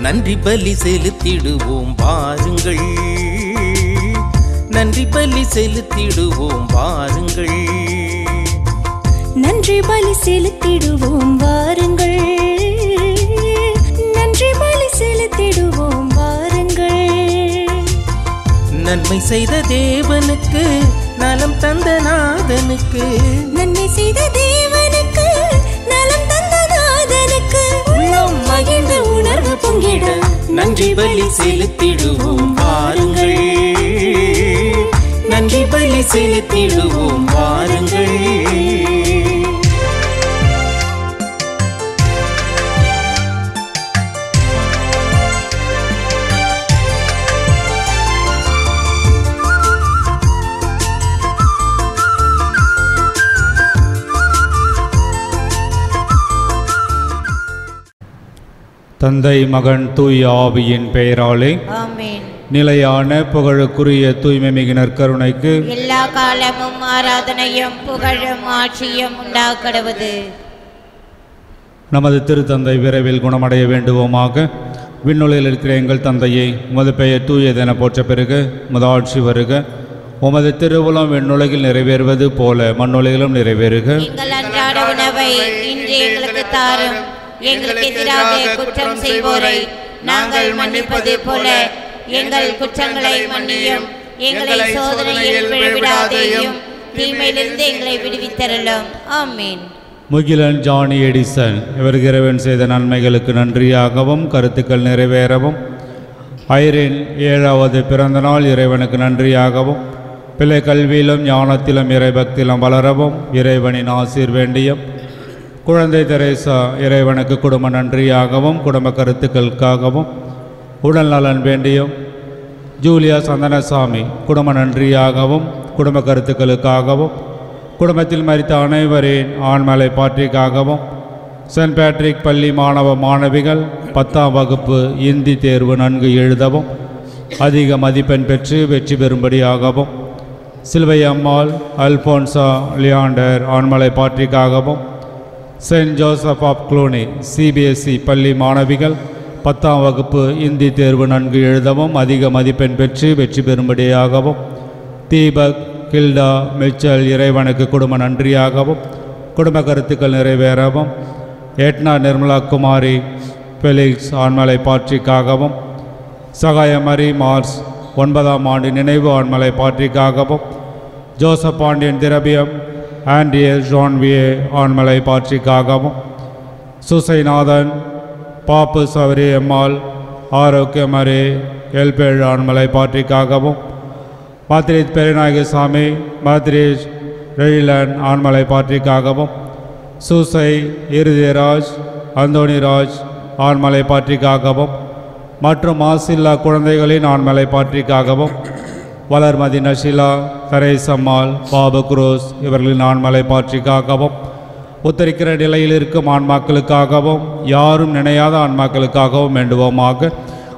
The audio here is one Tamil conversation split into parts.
நன்றி பலி செலுத்திடுவோம் வாருங்கள், நன்றி பலி செலுத்திடுவோம் வாருங்கள், நன்றி பலி செலுத்திடுவோம் வாருங்கள், நன்றி பலி செலுத்திடுவோம் வாருங்கள். நன்மை செய்த தேவனுக்கு, நலம் தந்த நாதனுக்கு, நன்மை செய்த தேவனுக்கு, நலம் தந்த நாதனுக்கு, உள்ளம் மகிழ்ந்த உணர்வு பொங்கிட நன்றி பலி செலுத்திடுவோம் வாருங்கள், நன்றி பலி செலுத்திடுவோம் வாருங்கள். தந்தை மகன் தூய ஆவியின் பெயராலே ஆமென். நிலையான புகழுக்குரிய தூய்மை மிகு நற்கருணைக்கு எல்லா காலமும் ஆராதனையும் புகழும் ஆட்சியும் உண்டாக்கடுவது. நமது திருத்தந்தை விரைவில் குணமடைய வேண்டுவோமாக. விண்ணுலகில் இருக்கிற எங்கள் தந்தையை உமது பெயர் தூயதென போற்ற பெருக, உமது ஆட்சி வருக, உமது திருவுளம் விண்ணுலகில் நிறைவேறுவது போல மண்ணுலகிலும் நிறைவேறுக. எங்கள் அன்றாட உணவை இன்று எங்களுக்கு தாரும். எங்களுக்கு எதிராக குற்றம் செய்வோரை நாங்கள் மன்னிப்பது போல எங்கள் குற்றங்களை மன்னியும். எங்களை சோதனையில் விழவிடாதேயும், தீமையிலிருந்து எங்களை விடுவித்தருளும். ஆமீன். முகிலன் ஜானி எடிசன் இவர் இறைவன் செய்த நன்மைகளுக்கு நன்றியாகவும் கருத்துக்கள் நிறைவேறவும், ஐரின் 7வது பிறந்த நாள் இறைவனுக்கு நன்றியாகவும், பிள்ளை கல்வியிலும் ஞானத்திலும் இறைபக்தியிலும் வளரவும் இறைவனின் ஆசீர் வேண்டியும், குழந்தை தெரேசா இறைவனுக்கு குடும்ப நன்றியாகவும் குடும்ப கருத்துக்களுக்காகவும் உடல் நலன் வேண்டியும், ஜூலியா சந்தனசாமி குடும்ப நன்றியாகவும் குடும்ப கருத்துக்களுக்காகவும், குடும்பத்தில் மரித்த அனைவரின் ஆண்மலை பாற்றிக்காகவும், சென்ட் பேட்ரிக் பள்ளி மாணவ மாணவிகள் 10ஆம் வகுப்பு இந்தி தேர்வு நன்கு எழுதவும் அதிக மதிப்பெண் பெற்று வெற்றி பெறும்படியாகவும், சிலுவை அம்மாள் அல்போன்சா லியாண்டர் ஆண்மலை பாற்றிக்காகவும், Saint Joseph of Cluny CBSE பள்ளி மாணவிகள் 10ஆம் வகுப்பு இந்தி தேர்வு நன்கு எழுதவும் அதிக மதிப்பெண் பெற்று வெற்றி பெறும்படியாகவும், தீபக் கில்டா மிச்சல் இறைவனுக்கு குடும்ப நன்றியாகவும் குடும்ப கருத்துக்கள் நிறைவேறவும், எட்னா நிர்மலா குமாரி ஃபெலிக்ஸ் ஆண்மலை பாற்றிக்காகவும், சகாயமரி மார்ஸ் 9ஆம் ஆண்டு நினைவு ஆண்மலை பாற்றிக்காகவும், ஜோசப் பாண்டியன் திரபியம் ஆண்ட்ரியஸ் ஜான்வியே ஆண்மலை பாற்றிக்காகவும், சுசைநாதன் பாப்பு சவரி அம்மாள் ஆரோக்கியமரே எல்பேழ் ஆண்மலை பாற்றிக்காகவும், மாத்ரேஜ் பெருநாயகசாமி மாத்ரேஜ் ரெயிலன் ஆண்மலை பாற்றிக்காகவும், சூசை இருதயராஜ் அந்தோணிராஜ் ஆண்மலை பாற்றிக்காகவும் மற்றும் மாசில்லா குழந்தைகளின் ஆண்மலை பாற்றிக்காகவும், வளர்மதி நஷிலா தரேசம்மாள் பாபு குரோஸ் இவர்களின் ஆண்மலை பாற்றிக்காகவும், உத்தரிக்கிற நிலையில் இருக்கும் ஆன்மாக்களுக்காகவும் யாரும் நினையாத ஆன்மாக்களுக்காகவும் வேண்டுவோமாக.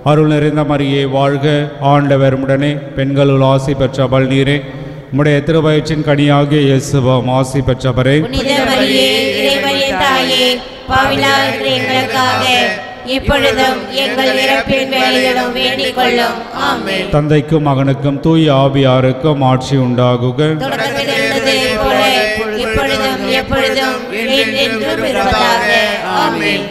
அருள் நிறைந்த மரியே வாழ்க, ஆண்டவர் உடனே பெண்களுள் ஆசி பெற்றவள் நீரே, உம்முடைய திருவயிற்றின் கனியாகிய இயேசுவும் ஆசி பெற்றவரே. புனித மரியே இறைவனின் தாயே, பாவிலா இருக்கிற எங்களுக்காக இப்பொழுதும் எங்கள் இறப்பின் வேளையிலும் வேண்டிக் கொள்ளும். ஆமென். தந்தைக்கும் மகனுக்கும் தூய ஆவியாருக்கும் ஆட்சி உண்டாகுக. தொடக்கத்தில் இருந்தது போல இப்பொழுதும் எப்பொழுதும் என்றென்றும் இருப்பதாக. ஆமென்.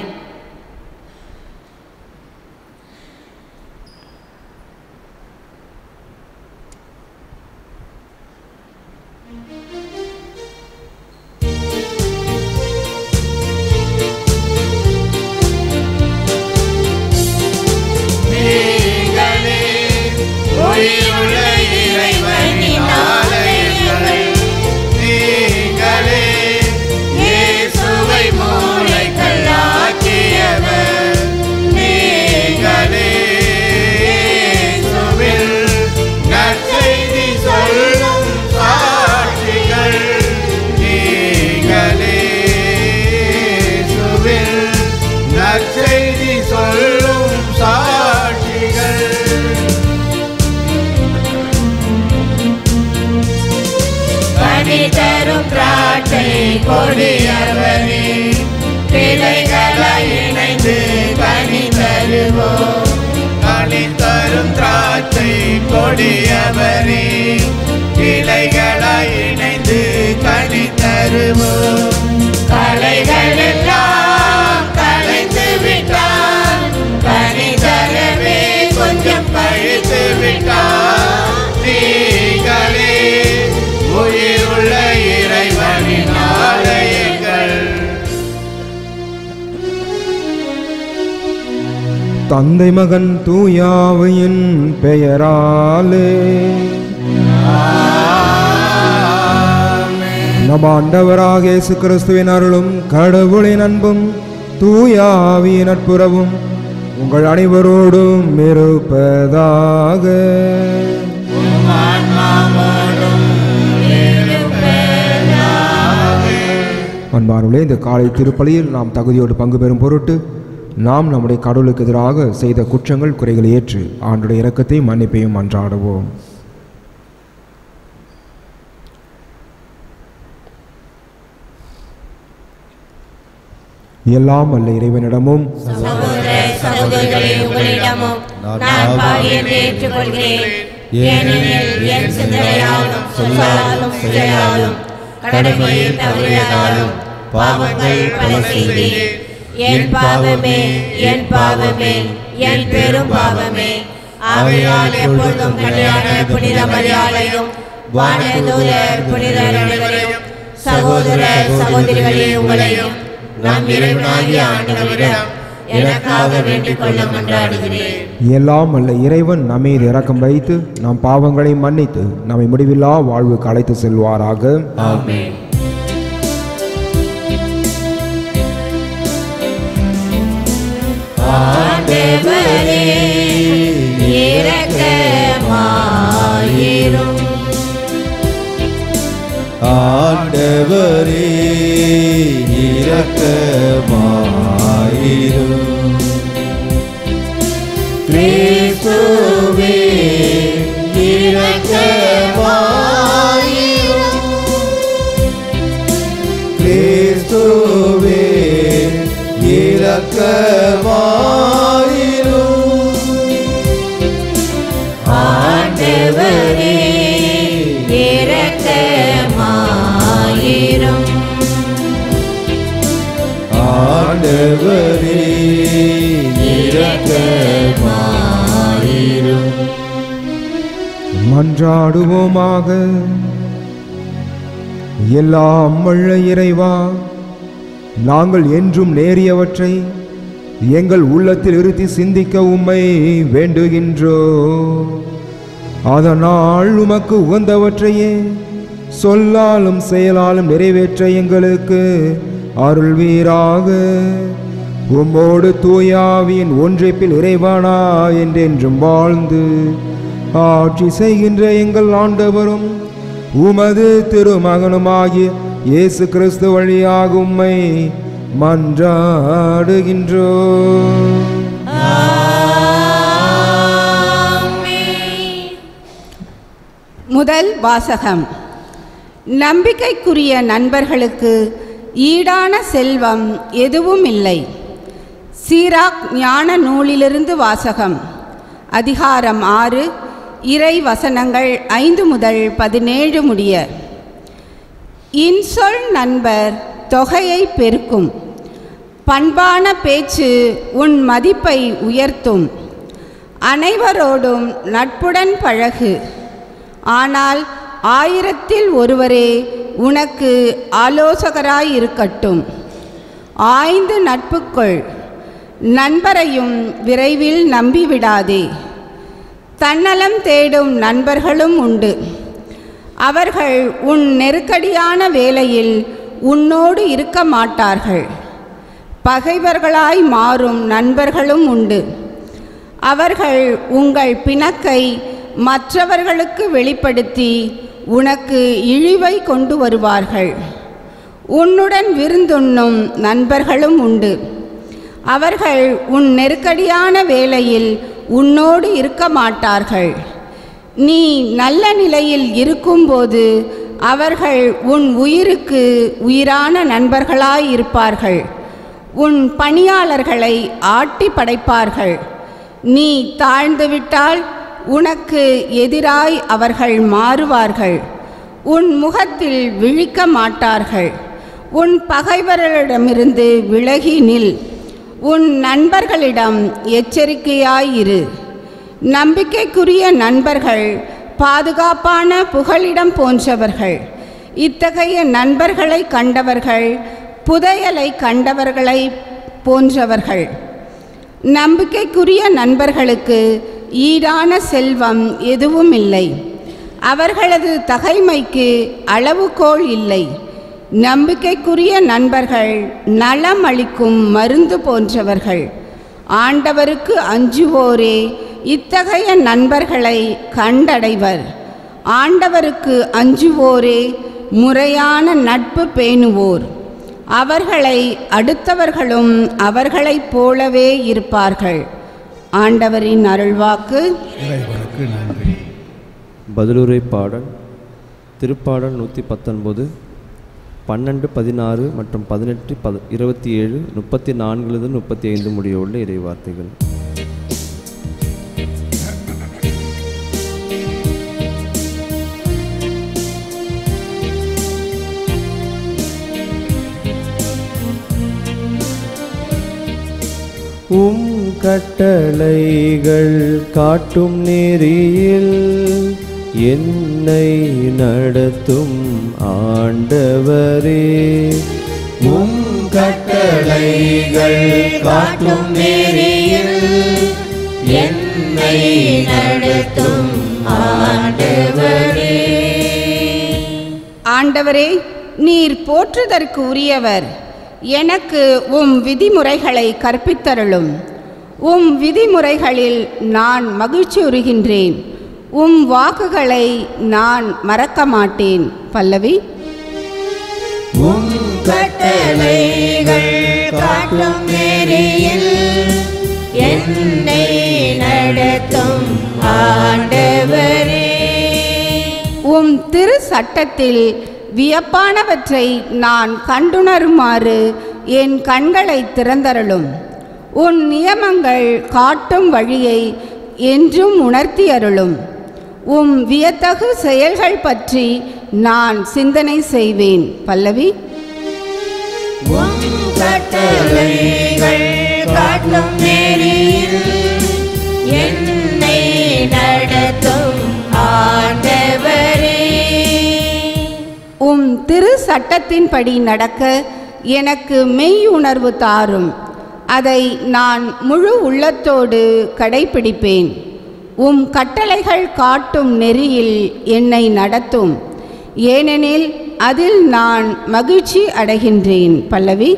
கொடியவரே, பிள்ளைகளை இணைந்து கனி தரு தருவோம். கனி தரும் திராட்சை கொடியவரே, இலைகளாய் இணைந்து கனி தருவோம். களைகள் எல்லாம் களைந்து விட்டான், கனி தரவே கொஞ்சம் கழித்து விட்டார். நீங்களே உயிருள்ள இறைவனின் ஆலயங்கள். தந்தை மகன் தூயாவியின் பெயராலே நம் ஆண்டவராக இயேசு கிறிஸ்துவின் அருளும் கடவுளின் அன்பும் தூயாவியின் நட்புறவும் உங்கள் அனைவரோடும் இருப்பதாக. அன்பார்களே, இந்த காலை திருப்பலியில் நாம் தகுதியோடு பங்கு பெறும் பொருட்டு நாம் நம்முடைய கடவுளுக்கு எதிராக செய்த குற்றங்கள் குறைகளை ஏற்று ஆண்டுடைய இரக்கத்தையும் மன்னிப்பையும் மன்றாடுவோம். எல்லாம் அல்ல இறைவனிடமும் சகோதர சகோதரிகளே, உங்களிடமும் நான் பாவி என்று ஏற்றுக்கொள்கிறேன். ஏனெனில் என் சிந்தனையாலும் சொல்லாலும் செயலாலும் கடமையில் தவறியதாலும் பாவங்கள் பல செய்தேன். என் பாவமே, என் பாவமே, என் பெரும் பாவமே. ஆகையால் எப்பொழுதும் கல்யாண புனித மரியாதையும் வானதூதர் புனிதர்களையும் சகோதர சகோதரிகளே உங்களையும் நம் இறைவனாகிய ஆண்டவரிடம் எனக்காக வேண்டிக் கொள்ள மன்றாடுகிறேன். எல்லாம் அல்ல இறைவன் நம்மீது இரக்கம் வைத்து நம் பாவங்களை மன்னித்து நம்மை முடிவில்லா வாழ்வுக்கு அழைத்து செல்வாராக. ஆமென். ஆண்டவரே இரக்கமாயிரும். ஆண்டவரே இரக்கமாயிரும். கிறிஸ்துவே இரக்கமாயிரும். கிறிஸ்துவே இரக்கமாயிரும். ஆண்டவரே இரக்கமாயிரும். ஆண்டவரே இரக்கமாயிரும். மன்றாடுவோமாக. எல்லாம் வல்ல இறைவா, நாங்கள் என்றும் நேரியவற்றை எங்கள் உள்ளத்தில் இருத்தி சிந்திக்க உம்மை வேண்டுகின்றோ. அதனால் உமக்கு உகந்தவற்றையே சொல்லாலும் செயலாலும் நிறைவேற்ற எங்களுக்கு அருள்வீராக. உம்மோடு தூயாவின் ஒன்றிப்பில் இறைவானா என்றென்றும் வாழ்ந்து ஆட்சி செய்கின்ற எங்கள் ஆண்டவரும் உமது திருமகனுமாகிய இயேசு கிறிஸ்து வழியாக உம்மை மன்றாடுகின்றோம். முதல் வாசகம். நம்பிக்கைக்குரிய நண்பர்களுக்கு ஈடான செல்வம் எதுவும் இல்லை. சீராக் ஞான நூலிலிருந்து வாசகம். அதிகாரம் 6, இறை வசனங்கள் 5 முதல் 17 முடிய. இன்சொல் நண்பர் தொகையை பெருக்கும், பண்பான பேச்சு உன் மதிப்பை உயர்த்தும். அனைவரோடும் நட்புடன் பழகு, ஆனால் 1000-ல் ஒருவரே உனக்கு ஆலோசகராயிருக்கட்டும். ஆய்ந்து நட்புக்குள், நண்பரையும் விரைவில் நம்பிவிடாதே. தன்னலம் தேடும் நண்பர்களும் உண்டு. அவர்கள் உன் நெருக்கடியான வேளையில் உன்னோடு இருக்க மாட்டார்கள். பகைவர்களாய் மாறும் நண்பர்களும் உண்டு. அவர்கள் உங்கள் பிணக்கை மற்றவர்களுக்கு வெளிப்படுத்தி உனக்கு இழிவை கொண்டு வருவார்கள். உன்னுடன் விருந்துண்ணும் நண்பர்களும் உண்டு. அவர்கள் உன் நெருக்கடியான வேளையில் உன்னோடு இருக்க மாட்டார்கள். நீ நல்ல நிலையில் இருக்கும்போது அவர்கள் உன் உயிருக்கு உயிரான நண்பர்களாயிருப்பார்கள். உன் பணியாளர்களை ஆட்டி படைப்பார்கள். நீ தாழ்ந்துவிட்டால் உனக்கு எதிராய் அவர்கள் மாறுவார்கள். உன் முகத்தில் விழிக்க மாட்டார்கள். உன் பகைவர்களிடமிருந்து விலகி நில். உன் நண்பர்களிடம் எச்சரிக்கையாயிரு. நம்பிக்கைக்குரிய நண்பர்கள் பாதுகாப்பான புகலிடம் போன்றவர்கள். இத்தகைய நண்பர்களை கண்டவர்கள் புதையலை கண்டவர்களை போன்றவர்கள். நம்பிக்கைக்குரிய நண்பர்களுக்கு ஈடான செல்வம் எதுவும் இல்லை. அவர்களது தகைமைக்கு அளவுகோல் இல்லை. நம்பிக்கைக்குரிய நண்பர்கள் நலம் அளிக்கும் மருந்து போன்றவர்கள். ஆண்டவருக்கு அஞ்சுவோரே இத்தகைய நண்பர்களை கண்டடைவர். ஆண்டவருக்கு அஞ்சுவோரே முறையான நட்பு பேணுவோர். அவர்களை அடுத்தவர்களும் அவர்களைப் போலவே இருப்பார்கள். ஆண்டவரின் அருள்வாக்கு. இறைவனுக்கு நன்றி. பதிலுரை பாடல் திருப்பாடல் 119 12, 16 மற்றும் 18, 27, 34 35 முடியுள்ள இறைவார்த்தைகள். கட்டளைகள் காட்டும் நெறியில் என்னை நடத்தும் ஆண்டவரே. கட்டளைகள் காட்டும் நெறியில் என்னை நடத்தும் ஆண்டவரே. ஆண்டவரே, நீர் போற்றுதற்கு உரியவர். எனக்கு உம் விதிமுறைகளை கற்பித்தருளும். உம் விதிமுறைகளில் நான் மகிழ்ச்சியுறுகின்றேன். உம் வாக்குகளை நான் மறக்க மாட்டேன். பல்லவி. உம் கட்டளைகள் காட்டும் நெறியில் என்னை நடத்தும் ஆண்டவரே. உம் திரு சட்டத்தில் வியப்பானவற்றை நான் கண்டுணருமாறு என் கண்களை திறந்தருளும். உன் நியமங்கள் காட்டும் வழியை என்றும் உணர்த்தி அருளும். உம் வியத்தகு செயல்கள் பற்றி நான் சிந்தனை செய்வேன். பல்லவி. உம் கட்டளைகள் காட்டும் நெறியில் என்னை நடத்தும் ஆண்டவரே. உம் திரு சட்டத்தின்படி நடக்க எனக்கு மெய் உணர்வு தாரும். அதை நான் முழு உள்ளத்தோடு கடைப்பிடிப்பேன். உம் கட்டளைகள் காட்டும் நெறியில் என்னை நடத்தும். ஏனெனில் அதில் நான் மகிழ்ச்சி அடைகின்றேன். பல்லவி.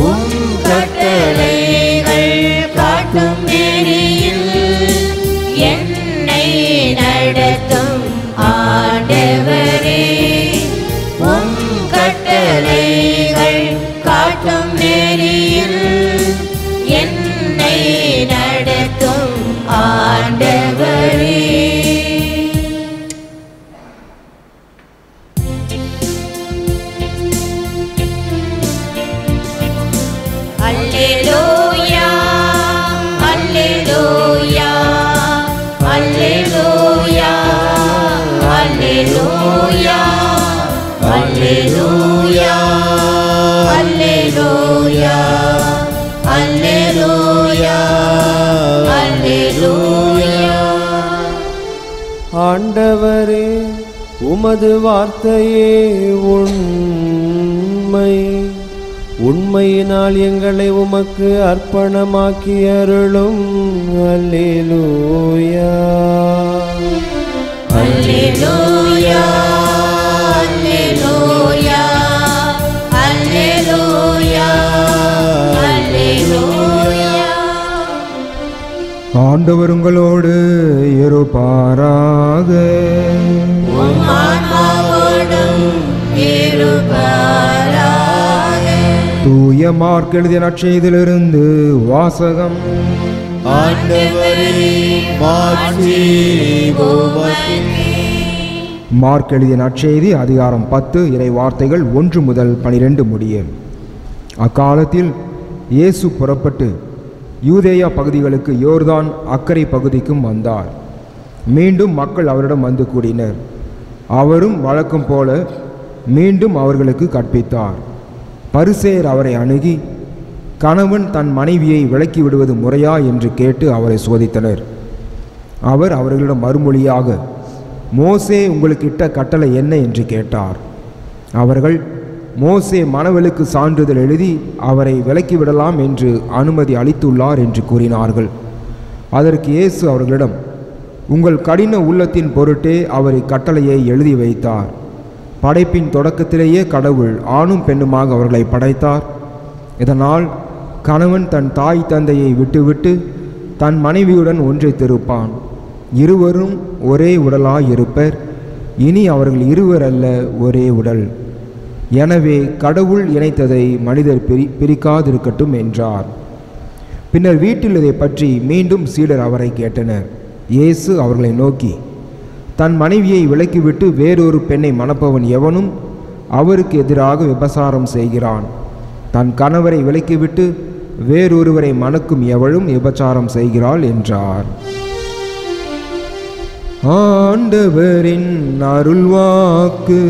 உம் கட்டளைகள் காட்டும் நெறியில் என்னை நடத்தும் ஆண்டவரே. உம் கட்டளைகள் காட்டும் நெறியில் என்னை நடத்தும் ஆண்டவரே. அல்லேலூயா, அல்லேலூயா, அல்லேலூயா, அல்லேலூயா, அல்லேலூயா, அல்லேலூயா, அல்லேலூயா, அல்லேலூயா. ஆண்டவரே, உமது வார்த்தையே உண்மை. உண்மையினால் எங்களை உமக்கு அர்ப்பணமாக்கி அருளும். அல்லேலூயா, அல்லேலூயா, அல்லேலூயா, அல்லேலூயா, அல்லேலூயா. ஆண்டவர் உங்களோடு இருப்பாராக. உம் ஆன்மாவோடும் இருப்பாராக. தூய மார்க் எழுதிய நற்செய்தியிலிருந்து வாசகம். ஆண்டவரே, மாட்சி உமக்கே. மார்க் எழுதிய நற்செய்தி அதிகாரம் 10 இறை வார்த்தைகள் 1 முதல் 12 முடிய. அக்காலத்தில் இயேசு புறப்பட்டு யூதேயா பகுதிகளுக்கு யோர்தான் அக்கரை பகுதிக்கும் வந்தார். மீண்டும் மக்கள் அவரிடம் வந்து கூடினர். அவரும் வழக்கம் போல மீண்டும் அவர்களுக்கு கற்பித்தார். பரிசேயர் அவரை அணுகி, கணவன் தன் மனைவியை விலக்கி விடுவது முறையா என்று கேட்டு அவரை சோதித்தனர். அவர் அவர்களிடம் மறுமொழியாக, மோசே உங்களுக்கு இட்ட கட்டளை என்ன என்று கேட்டார். அவர்கள், மோசே மணவெளுக்கு சான்றிதழ் எழுதி அவரை விலக்கிவிடலாம் என்று அனுமதி அளித்துள்ளார் என்று கூறினார்கள். அதற்கு இயேசு அவர்களிடம், உங்கள் கடின உள்ளத்தின் பொருட்டே அவர் இக்கட்டளையை எழுதி வைத்தார். படைப்பின் தொடக்கத்திலேயே கடவுள் ஆணும் பெண்ணுமாக அவர்களை படைத்தார். இதனால் கணவன் தன் தாய் தந்தையை விட்டுவிட்டு தன் மனைவியுடன் ஒன்றித்திருப்பான். இருவரும் ஒரே உடலாயிருப்பர். இனி அவர்கள் இருவர் அல்ல, ஒரே உடல். எனவே கடவுள் இணைத்ததை மனிதர் பிரிக்காதிருக்கட்டும் என்றார். பின்னர் வீட்டில் இதை பற்றி மீண்டும் சீடர் அவரை கேட்டனர். இயேசு அவர்களை நோக்கி, தன் மனைவியை விலக்கிவிட்டு வேறொரு பெண்ணை மணப்பவன் எவனும் அவருக்கு எதிராக விபசாரம் செய்கிறான். தன் கணவரை விலக்கிவிட்டு வேறொருவரை மணக்கும் எவளும் விபச்சாரம் செய்கிறாள் என்றார். ஆண்டவரின் அருள்வாக்கு.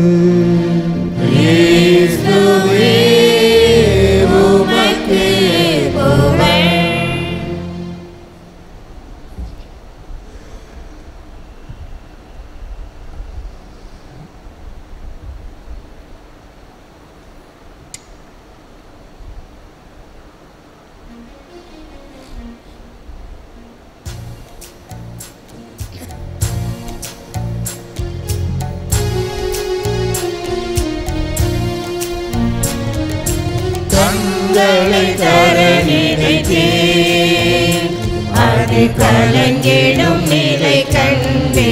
அது கலங்கிடும் நிலை கண்டே,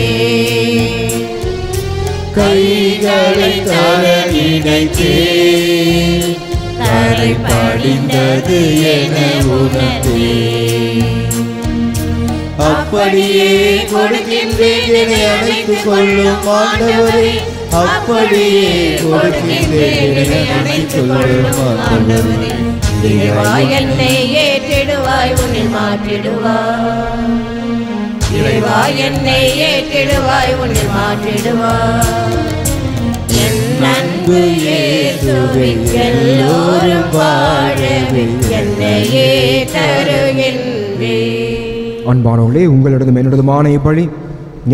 கைகளை தர நினைத்தே, தரை படிந்தது என உணர்ந்தே. அப்படியே கொடுக்கின்றேன் என்னை அணைத்துக் கொள்ளும் ஆண்டவரே, அப்படியே கொடுக்கின்றேன் என்னை அணைத்துக் கொள்ளும் ஆண்டவரே. இறைவா என்னை ஏற்றிடுவாய், உன்னில் மாற்றிடுவாய். இறைவா என்னை ஏற்றிடுவாய், உன்னில் மாற்றிடுவாய். என் அன்பு இயேசுவே எல்லோரும் வாழவே என்னையே தருகின்றேன். அன்பானவர்களே, உங்களிடம் என்னிடமான இப்படி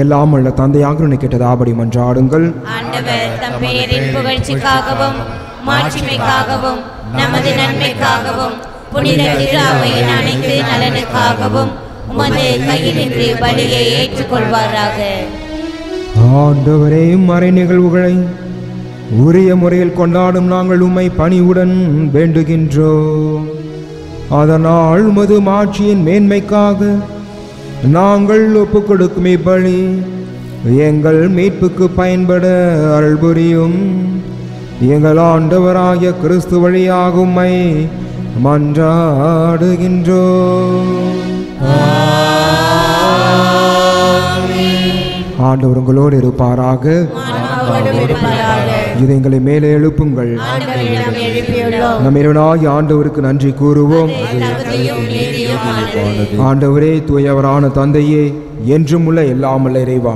எல்லாம் உள்ள தந்தையாக நினைக்கிட்டதாபடி மன்றாடுங்கள். ஆண்டவர் தம் பெயரின் புகழ்ச்சிக்காகவும் மாட்சிமைக்காகவும் நமது நன்மைக்காகவும் புனித திரு அவையின் அனைத்து நலனுக்காகவும் உமது கையினின்று பலியை ஏற்றுக்கொள்வாராக. ஆண்டவரே, மறை நிகழ்வுகளை உரிய முறையில் கொண்டாடும் நாங்கள் உம்மை பணிவுடன் வேண்டுகின்றோம். அதனால் உமது மாட்சியின் மேன்மைக்காக நாங்கள் ஒப்புக் கொடுக்கும் இப்பலி எங்கள் மீட்புக்கு பயன்பட அருள் புரியும். எங்கள் ஆண்டவராகிய கிறிஸ்து வழியாக உம்மை மன்றாடுகின்றோம். ஆண்டவர் உங்களோடு இருப்பாராக. இதயங்களை மேலே எழுப்புங்கள். நம் இறைவனாகிய ஆண்டவருக்கு நன்றி கூறுவோம். ஆண்டவரே, தூயவரான தந்தையே, என்றும் உள்ள எல்லாமல்ல இறைவா,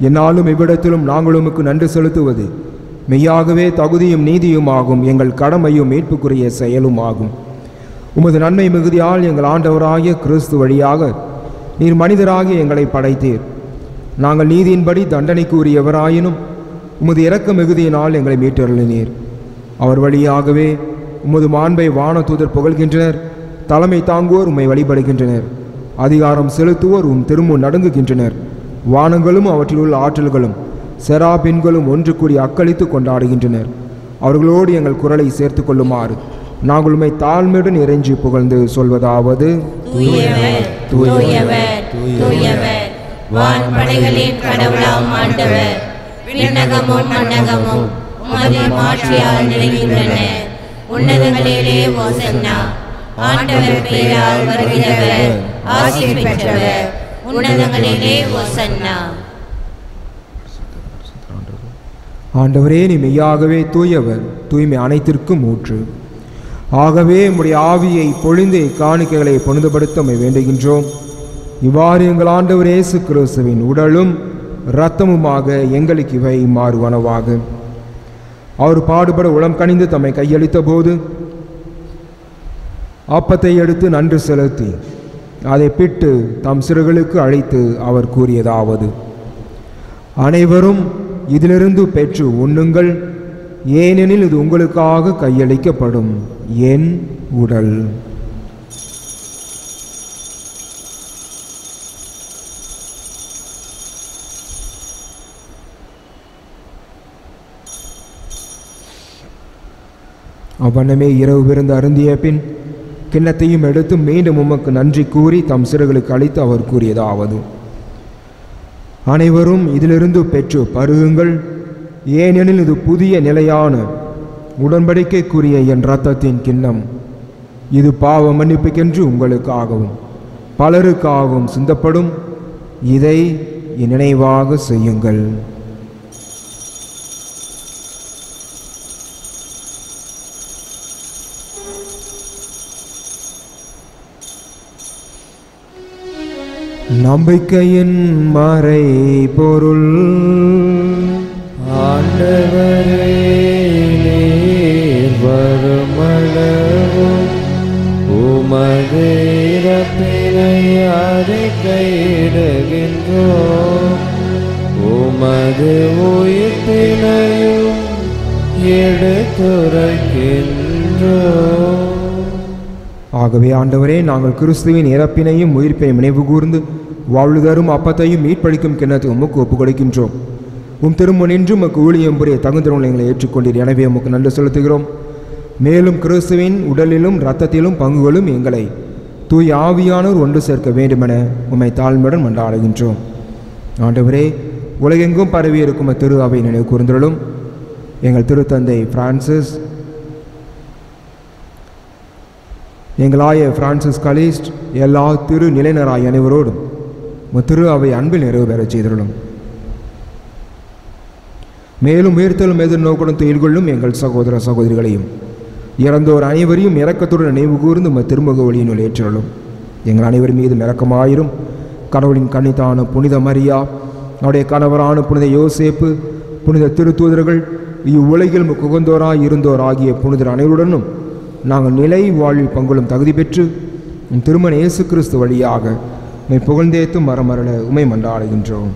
என்னாலும் இவ்விடத்திலும் நாங்கள் உமக்கு நன்றி செலுத்துவது மெய்யாகவே தகுதியும் நீதியுமாகும், எங்கள் கடமையும் மீட்புக்குரிய செயலும் ஆகும். உமது நன்மை மிகுதியால் எங்கள் ஆண்டவராகிய கிறிஸ்து வழியாக நீர் மனிதராகிய எங்களை படைத்தீர். நாங்கள் நீதியின்படி தண்டனைக்கு உரியவராயினும் உமது இரக்க மிகுதியினால் எங்களை மீட்டருளினீர். அவர் வழியாகவே உமது மாண்பை வான தூதர் புகழ்கின்றனர். தலைமை தாங்குவோர் உம்மை வழிபடுகின்றனர். அதிகாரம் செலுத்துவோர் திருமுன் நடுங்குகின்றனர். வானங்களும் அவற்றில் உள்ள ஆற்றல்களும் செராபின்களும் ஒன்று கூடி அக்களித்து கொண்டாடுகின்றனர். அவர்களோடு எங்கள் குரலை சேர்த்து கொள்ளுமாறு நாங்கள் உம்மை தாழ்மையுடன் இறைஞ்சி புகழ்ந்து சொல்வதாவது: வான்படைகளின் கடவுளாம் ஆண்டவர், விண்ணகமும் மண்ணகமும் உமது மாட்சியால் நிறைகின்றன. உன்னதங்களிலே ஓசன்னா. ஆண்டவர் பெயரால் வருகிறவர் ஆசி பெற்றவர். உன்னதங்களிலே ஓசன்னா. ஆண்டவரே, நீ மெய்யாகவே தூயவர், தூய்மை அனைத்திற்கும் ஊற்று. ஆகவே உம்முடைய ஆவியை பொழிந்து இக்காணிக்கைகளை புனிதப்படுத்த உம்மை வேண்டுகின்றோம். இவ்வாறு எங்கள் ஆண்டவர் இயேசு கிறிஸ்துவின் உடலும் இரத்தமுமாக எங்களுக்கு இவை மாறுவனவாக. அவர் பாடுபட உளம் கனிந்து தம்மை கையளித்த போது அப்பத்தை எடுத்து நன்றி செலுத்தி அதை பிட்டு தம் சிறுகளுக்கு அழைத்து அவர் கூறியதாவது: அனைவரும் இதிலிருந்து பெற்று உண்ணுங்கள், ஏனெனில் இது உங்களுக்காக கையளிக்கப்படும் என் உடல். அவ்வண்ணமே இரவு விருந்து அருந்திய பின் கிண்ணத்தையும் எடுத்து மீண்டும் உமக்கு நன்றி கூறி தம் சிறுகளுக்கு அளித்து அவர் கூறியதாவது: அனைவரும் இதிலிருந்து பெற்று பருகுங்கள், ஏனெனில் இது புதிய நிலையான உடன்படிக்கைக்குரிய என் இரத்தத்தின் கிண்ணம். இது பாவ மன்னிப்புக்கென்று உங்களுக்காகவும் பலருக்காகவும் சிந்தப்படும். இதை என் நினைவாக செய்யுங்கள். நம்பிக்கையின் மறை பொருள். ஆண்டவரே, நீர் வருமளவும் உமது இறப்பினை அறிக்கையிடுகின்றோம், உமது உயிர்ப்பினையும் எடுத்துரைக்கின்றோம். ஆகவே ஆண்டவரே, நாங்கள் கிறிஸ்துவின் இறப்பினையும் உயிர்ப்பையும் நினைவு கூர்ந்து வாழ்வு தரும் அப்பத்தையும் மீட்பளிக்கும் கிண்ணத்தை உமக்கு ஒப்புக் கொடுக்கின்றோம். உம் திருமுனின்று உமக்கு ஊழியம் புரிய தகுந்தவர்கள் எங்களை ஏற்றுக்கொண்டீர். எனவே உமக்கு நன்றி செலுத்துகிறோம். மேலும் கிறிஸ்துவின் உடலிலும் இரத்தத்திலும் பங்குகளும் எங்களை தூய் ஆவியானோர் ஒன்று சேர்க்க வேண்டுமென உம்மை தாழ்மையுடன் மன்றாடுகின்றோம். ஆண்டவரே, உலகெங்கும் பரவி இருக்கும் திரு அவை நினைவு கூர்ந்தருளும். எங்கள் திருத்தந்தை பிரான்சிஸ், எங்களாய பிரான்சிஸ் கலிஸ்ட், எல்லா திரு நிலையினராய் அனைவரோடும் திரு அவை அன்பில் நிறைவு பெறச் செய்துள்ளோம். மேலும் உயிர்த்தலும் எதிர்நோக்குடன் துயில் கொள்ளும் எங்கள் சகோதர சகோதரிகளையும் இறந்தோர் அனைவரையும் இரக்கத்துடன் நினைவு கூர்ந்து திருமுக ஒளியினுள் ஏற்றுள்ளோம். எங்கள் அனைவர் மீதும் இரக்கமாயிரும். கடவுளின் கன்னிதான புனித மரியா, அவருடைய கணவரான புனித யோசேப்பு, புனித திருத்தூதர்கள், இவ்வுலகில் குகந்தோராய் இருந்தோர் ஆகிய புனிதர் அனைவருடனும் நாங்கள் நிலை வாழ்வில் பங்குளும் தகுதி பெற்று திருமண இயேசு கிறிஸ்து வழியாக உம்மை புகழ்ந்தேத்தும் மரமரள உம்மை மன்றாடுகின்றோம்.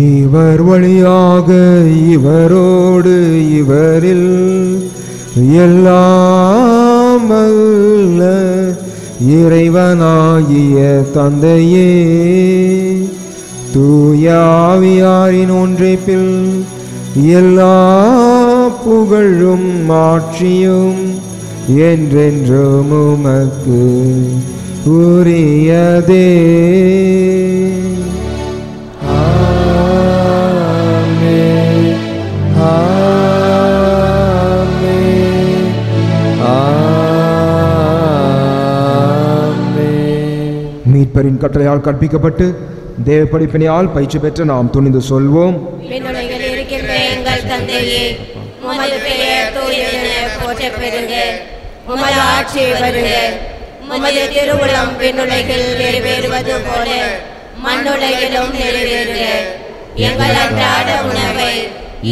இவர் வழியாக இவரோடு இவரில் எல்லாம் வல்ல இறைவனாகிய தந்தையே, தூய ஆவியாரின் ஒன்றைப்பில் எல்லா புகழும் ஆட்சியும் என்றென்றும் உமக்கு உரியதே. ஆமென், ஆமென், ஆமென். மீட்பரின் கட்டளையால் கற்பிக்கப்பட்டு தேவ படிப்பினையால் பயிற்சி பெற்ற நாம் துணிந்து சொல்வோம்: விண்ணுலகில் இருக்கின்ற எங்கள் தந்தையே, உமது பெயர் தூயதென போற்றப் பெறுக. உமது ஆட்சி வருக. உமது திருவுளம் விண்ணுலகில் நிறைவேறுவது போல மண்ணுலகிலும் நிறைவேறுக. எங்கள் அன்றாட உணவை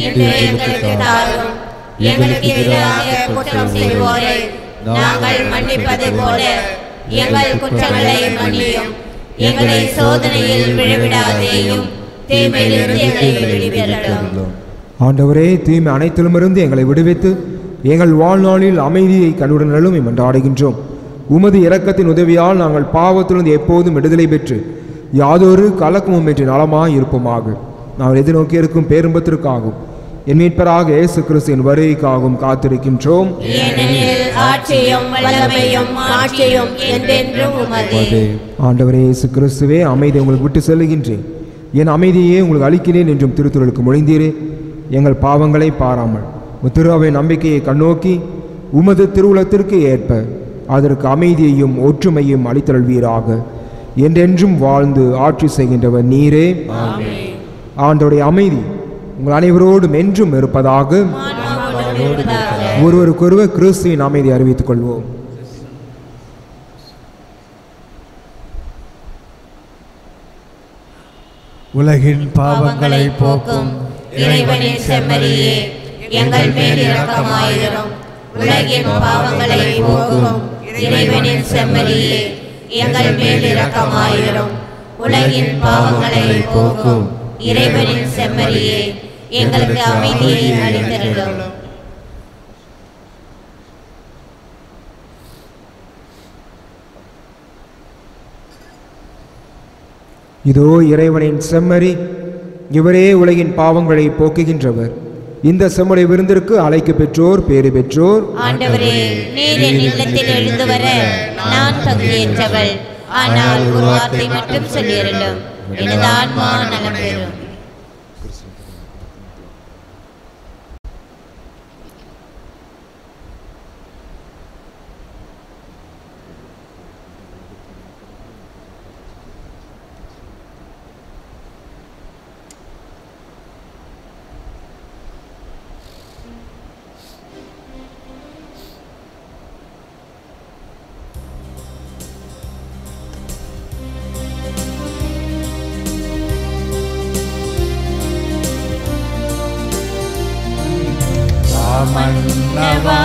இன்று எங்களுக்கு தாரும். எங்களுக்கு எதிராக குற்றம் செய்வோரை நாங்கள் மன்னிப்பது போல எங்கள் குற்றங்களை மன்னியும். எங்களை சோதனையில் விழவிடாதேயும், தீமையிலிருந்து எங்களை விடுவித்தருளும். ஆண்டவரே, தீமை அனைத்திலுமிருந்து எங்களை விடுவித்து எங்கள் வாழ்நாளில் அமைதியை கண்டுடனும் மன்றாடுகின்றோம். உமது இரக்கத்தின் உதவியால் நாங்கள் பாவத்திலிருந்து எப்போதும் விடுதலை பெற்று யாதொரு கலக்கமும் இன்றி நலமாய் இருப்போமாக. நாங்கள் எதிர்நோக்கி இருக்கும் பேரும்பத்திற்காகவும் என் மீட்பராக இயேசு கிறிஸ்துவின் வருகைக்காகவும் காத்திருக்கின்றோம். ஆண்டவரே இயேசு கிறிஸ்துவே, அமைதி உங்களுக்கு விட்டு செல்லுகின்றேன், என் அமைதியே உங்களுக்கு அளிக்கிறேன் என்றும் திருத்துறலுக்கு மொழிந்தீரே. எங்கள் பாவங்களை பாராமல் திரு அவை நம்பிக்கையை கண்ணோக்கி உமது திருவுளத்திற்கு ஏற்ப அதற்கு அமைதியையும் ஒற்றுமையும் அளித்தருள்வீராக. என்றென்றும் வாழ்ந்து ஆட்சி செய்கின்றவர் நீரே. ஆண்டவருடைய அமைதி உங்கள் அனைவரோடும் என்றும் இருப்பதாக. ஒருவருக்கொருவர் கிறிஸ்துவின் அமைதி அறிவித்துக் கொள்வோம். உலகின் பாவங்களை போக்கும் இறைவனின் செம்மறியே, எங்கள் மேல் இரக்கமாயிரும். உலகின் பாவங்களை போக்கும் இறைவனின் செம்மறியே, எங்கள் மேல் இரக்கமாயிரும். உலகின் பாவங்களை போக்கும் இறைவனின் செம்மறியே, எங்களுக்கு அமைதியை அளித்தருளும். இதோ இறைவனின் செம்மறி, இவரே உலகின் பாவங்களை போக்குகின்றவர். இந்த செம்மறி விருந்திற்கு அழைக்க பெற்றோர் பேறு பெற்றோர். ஆண்டவரே, நீர் என் இல்லத்தில் எழுந்து வர நான் தகுதியற்றவள். ஆனால் ஒரு வார்த்தை மட்டும் சொல்லியருளும், எனது ஆன்மா நலம் பெறும். மன்னவா,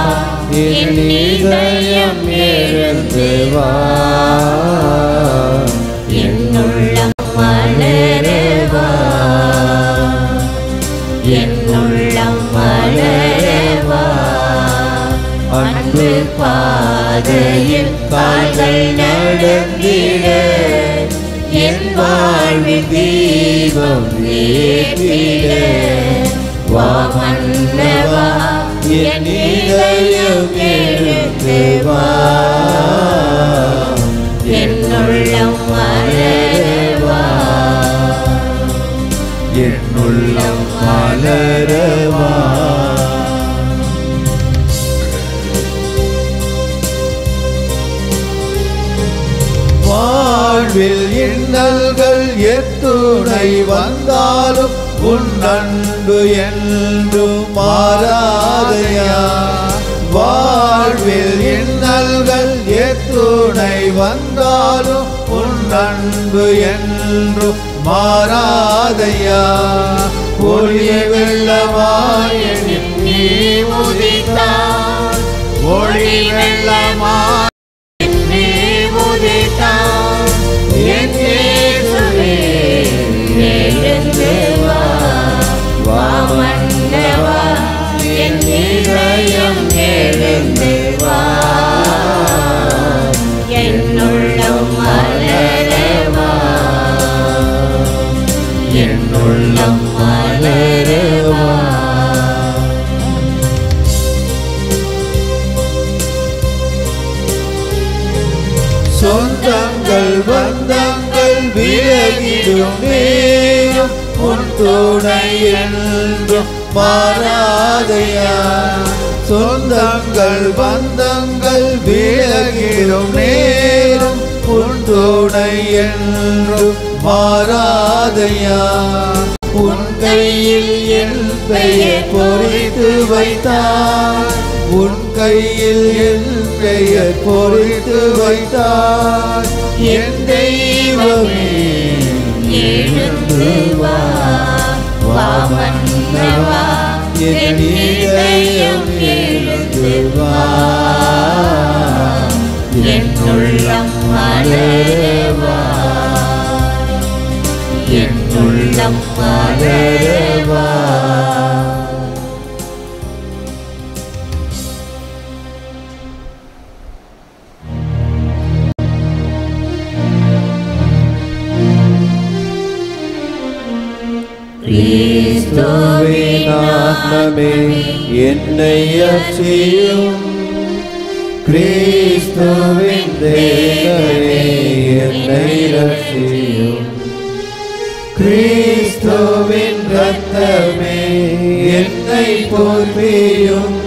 என் இதயம் எழுந்து வா, என்னுள்ளம் மலரவா, என்னுள்ளம் மலரவா. அன்பு பாதையில் கால்கள் நடந்திட, என் வாழ்வின் தீபம் ஏற்றிட. வா மன்னவா, என் இதயம் எழுந்து வா, என்னுள்ளம் மலரவா, என்னுள்ளம் மலரவா. வாழ்வில் இன்னல்கள் எத்துணை வந்தாலும் உன் அன்பு என்றும் மாறாதையா. வாழ்வில் இன்னல்கள் எத்துணை வந்தாலும் உன் அன்பு என்றும் மாறாதையா. ஒளிய வெள்ளமாய் நீ உதித்தாய், ஒளி வெள்ளமாய் நீ உதித்தாய். என் இயேசுவே, எழுந்து வா, வா மன்னவா, என் இதயம் எழுந்து வா, என்னுள்ளம் மலரவா, என்னுள்ளம் மலரவா. சொந்தங்கள் பந்தங்கள் விலகிடும் நேரம் உன் துணை என்றும் மாறாதையா. சொந்தங்கள் பந்தங்கள் விலகிடும் நேரம் உன் துணை என்றும் மாறாதையா. உன் கையில் என் பெயர் பொறித்து வைத்தாய், உன் கையில் என் பெயர் பொறித்து வைத்தாய். என் தெய்வமே, எழுந்து வா, வா மன்னவா, என் இதயம் எழுந்து வா, என்னுள்ளம் மலரவா, என்னுள்ளம் மலரவா. கிறிஸ்துவின் ஆத்மமே என்னை அச்சியும், கிறிஸ்துவின் தேவனே என்னை ரட்சியும். கிறிஸ்துவின் இரத்தமே என்னை போற்றியும்,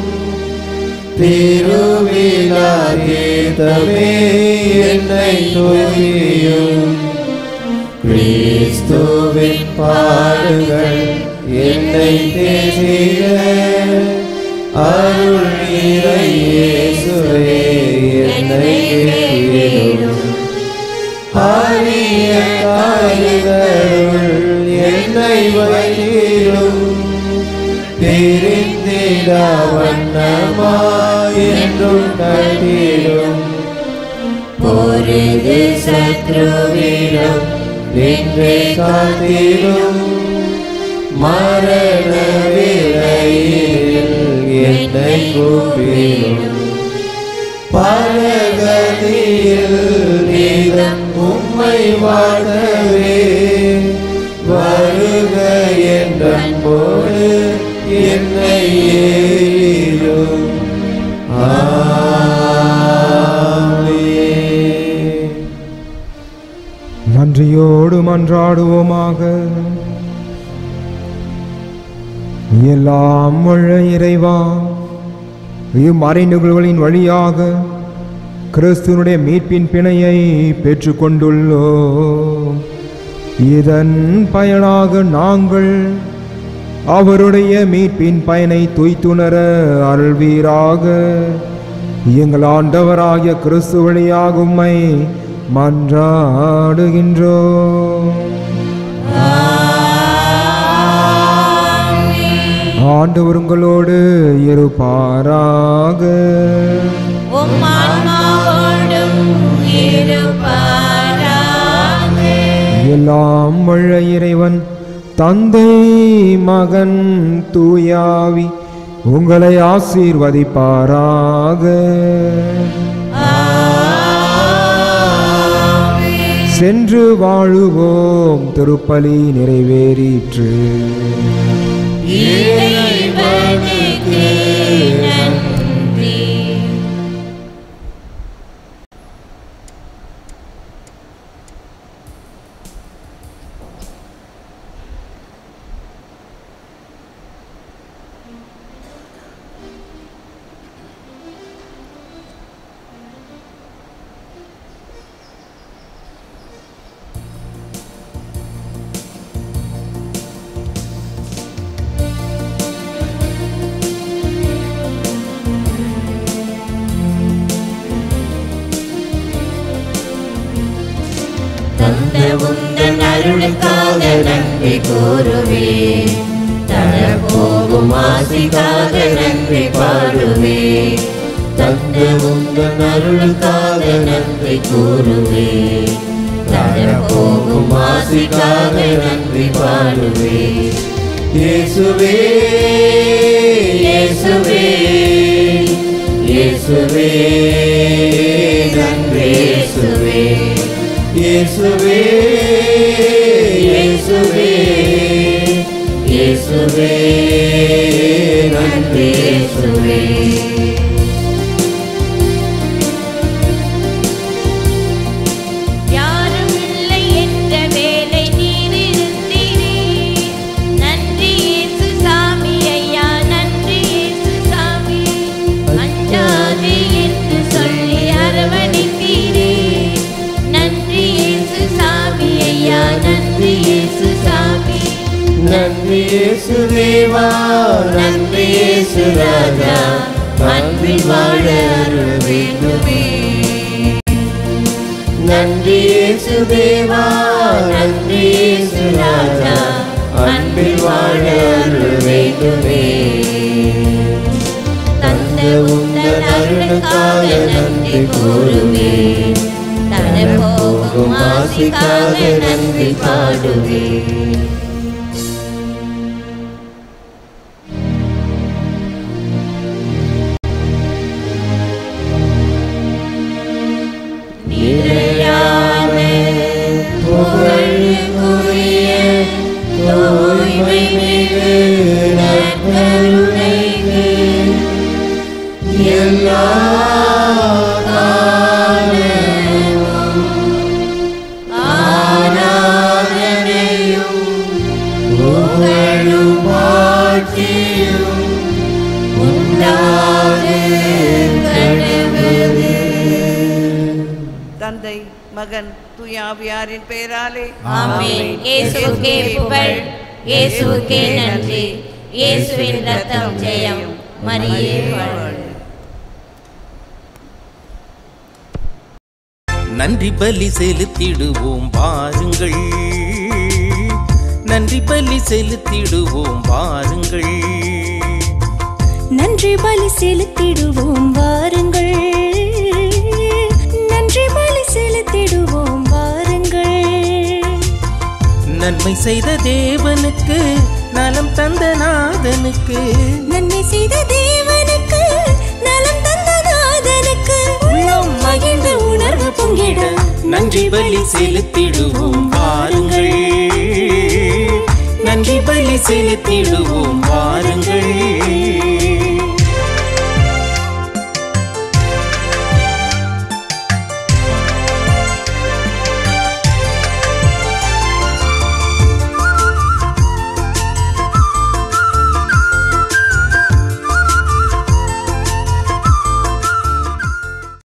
திருவிழா கீதமே என்னை துதியும். கிறிஸ்துவின் பாடுகள் என்னை தேற்றிட அருள் நீரை இயேசுவே என்னை கேட்கிறோம். ஆரிய காய்களுள் என்னை வைத்திடும் தெரிந்திட வண்ணமாய் என்றும் கட்டிடும். பொருது சத்ருவிடம் நின்றே காத்திடும் மரண வேளையில் என்னை கூப்பிடும். பரகதியில் நீதம் உம்மை வாழவே வருக என்றன்போடு என்னை ஏறிடும். ஆமென். நன்றியோடு மன்றாடுவோமாக. எல்லாம் வல்ல இறைவா, இம்மறை நிகழ்வுகளின் வழியாக கிறிஸ்துவனுடைய மீட்பின் பிணையை பெற்றுக்கொண்டுள்ளோம். இதன் பயனாக நாங்கள் அவருடைய மீட்பின் பயனை துய்த்துணர அருள்வீராக. எங்கள் ஆண்டவராகிய கிறிஸ்து வழியாக உம்மை மன்றாடுகின்றோம். ஆண்டவர் உங்களோடு இருப்பாராக. உம் ஆன்மாவோடும் இருப்பாராக. எல்லாம் வல்ல இறைவன் தந்தை மகன் தூயாவி உங்களை ஆசீர்வதிப்பாராக. சென்று வாழுவோம். திருப்பலி நிறைவேறிற்று. இறைவனுக்கு நன்றி. உந்தன் அருளுக்காக நன்றி கூறுவேன். தரப்போகும் ஆசிக்காக நன்றி பாடுவேன். தந்த உந்தன் அருளுக்காக நன்றி கூறுவேன். தரப்போகும் ஆசிக்காக நன்றி பாடுவேன். இயேசுவே இயேசுவே இயேசுவே நன்றி இயேசுவே இயேசுவே இயேசுவே இயேசுவே நன்றி இயேசுவே. யாரும் இல்லை என்ற வேலை நீர் இருந்தீரே. நன்றி இயேசு சாமி ஐயா, நன்றி இயேசு சாமி. அஞ்சாதே என்று சொல்லி அரவணைத்தீரே. நன்றி இயேசு சாமி ஐயா, நன்றி இயேசு சாமி. நன்றி இயேசு தேவா, நன்றி இயேசு ராஜா, அன்பில் வாழ அருள் வேண்டுமே. நன்றி இயேசு தேவா, நன்றி இயேசு ராஜா, அன்பில் வாழ அருள் வேண்டுமே. தந்த உந்தன் அருளுக்காக நன்றி கூறுவேன். தரப்போகும் ஆசிக்காக நன்றி பாடுவேன். நிலையான புகழுக்குரிய தூய்மை மிகு நற்கருணைக்கு எல்லா காலமும் ஆராதனையும் புகழும் ஆட்சியும் உண்டாக கடவுளே. தந்தை மகன் தூயாவியாரின் பெயராலே ஆமென். இயேசுவுக்கே புகழ். இயேசுவுக்கே நன்றி. இயேசுவின் ரத்தம் ஜெயம். மரியே வாழ்க. நன்றி பலி செலுத்திடுவோம் வாருங்கள், நன்றி பலி செலுத்திடுவோம் வாருங்கள், நன்றி பலி செலுத்திடுவோம் வாருங்கள், நன்றி பலி செலுத்திடுவோம் வாருங்கள். நன்மை செய்த தேவனுக்கு, நலம் தந்த நாதனுக்கு, நன்மை செய்த தேவனுக்கு, நலம் தந்த நாதனுக்கு, உள்ளம் மகிழ்ந்து உணர்வு பொங்கிட நன்றி பலி செலுத்திடுவோம் வாருங்கள், நன்றி பலி செலுத்திடுவோம் வாருங்கள்.